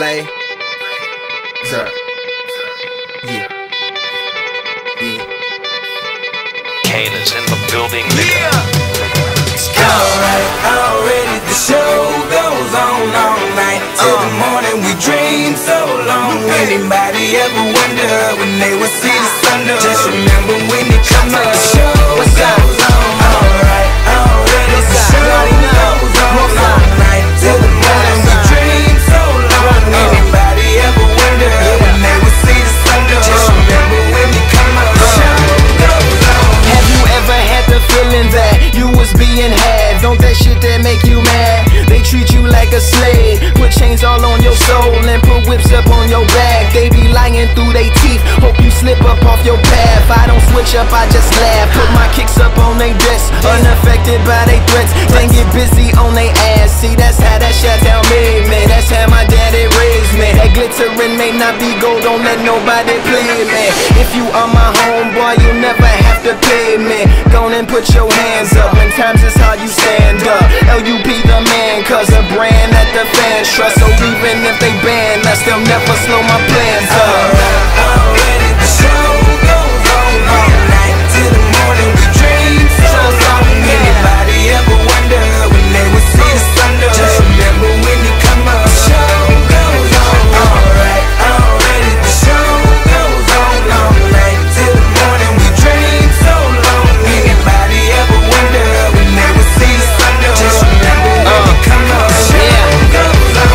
Lay. Sir. Yeah. Yeah. Kane is in the building, nigga. Alright, already the show goes on all night till the morning. We dream so long. Anybody ever wonder when they will see the sun? Just remember when it comes up, the show goes on. Alright, already the show goes on all night till the morning. We dream so long. Anybody ever wonder when they will see the sun? Just remember when it comes up, the show goes on. Have you ever had the feeling that you was being had? Don't that shit that make you mad? They treat you like a slave, put chains all on your soul and put whips up on your back. They be lying through they teeth, hope you slip up off your path. I don't switch up, I just laugh, put my kicks up on they desk, unaffected by they threats. Then get busy on they ass. See, that's how that shit tell me, man. That's how my daddy raised me. That glittering may not be gold, don't let nobody play me. If you are my homeboy, you never have to pay me. Go on and put your hands up, when times is hard you stand up. LUP the man, cause a brand that the fans trust. So even if they ban us, they'll never slow my plans up. Already the show goes on all night till the morning. We dream so long. Anybody ever wonder when they will see the sun? Just remember when you come up, the show goes on. Alright, already the show goes on all night till the morning. We dream so long. Anybody ever wonder when they will see the sun? Just remember when you come up, the show goes on.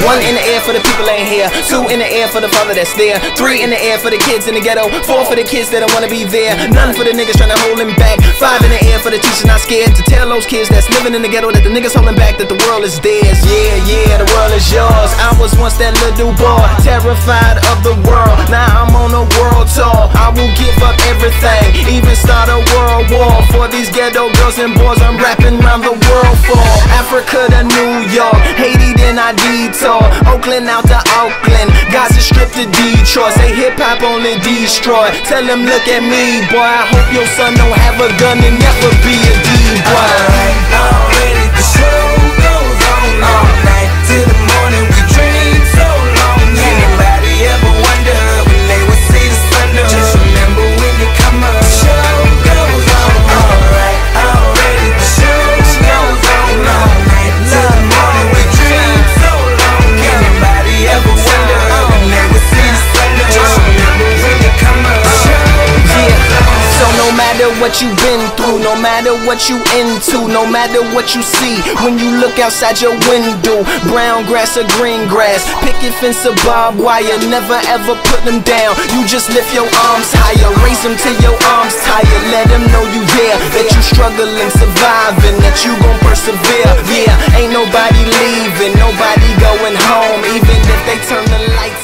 One in the air for the people ain't here. Two in the air for the father that's there. Three in the air for the kids in the ghetto. Four for the kids that don't wanna be there. None for the niggas trying to hold him back. Five in the air for the teachers not scared to tell those kids that's living in the ghetto that the niggas holding back, that the world is theirs. Yeah, yeah, the world is yours. I was once that little boy, terrified of the world. Now I'm on a world tour. I will give up everything, even start a world war for these ghetto girls and boys I'm rapping around the world for. Africa to New York, Haiti then I detour. Oakland out to Oakland, Gaza Strip to Detroit. Say hip-hop only destroy. Tell them look at me, boy. I hope your son don't have a gun and never be a D-boy. Alright, already the show goes on all night till the morning. We dream so long. Anybody ever wonder when they will see the sun? Just remember when you come up, the show goes on. Alright, already the show goes on all night till the morning. We dream so long. Anybody ever wonder when they will see the sun? Just remember when you come up, the show goes on. So no matter what you've been through, no matter what you into, no matter what you see when you look outside your window, brown grass or green grass, picket fence or barbed wire, never ever put them down. You just lift your arms higher, raise them till your arms tired. Let them know you there, that you struggling, surviving, that you gon' persevere. Yeah, ain't nobody leaving, nobody going home, even if they turn the lights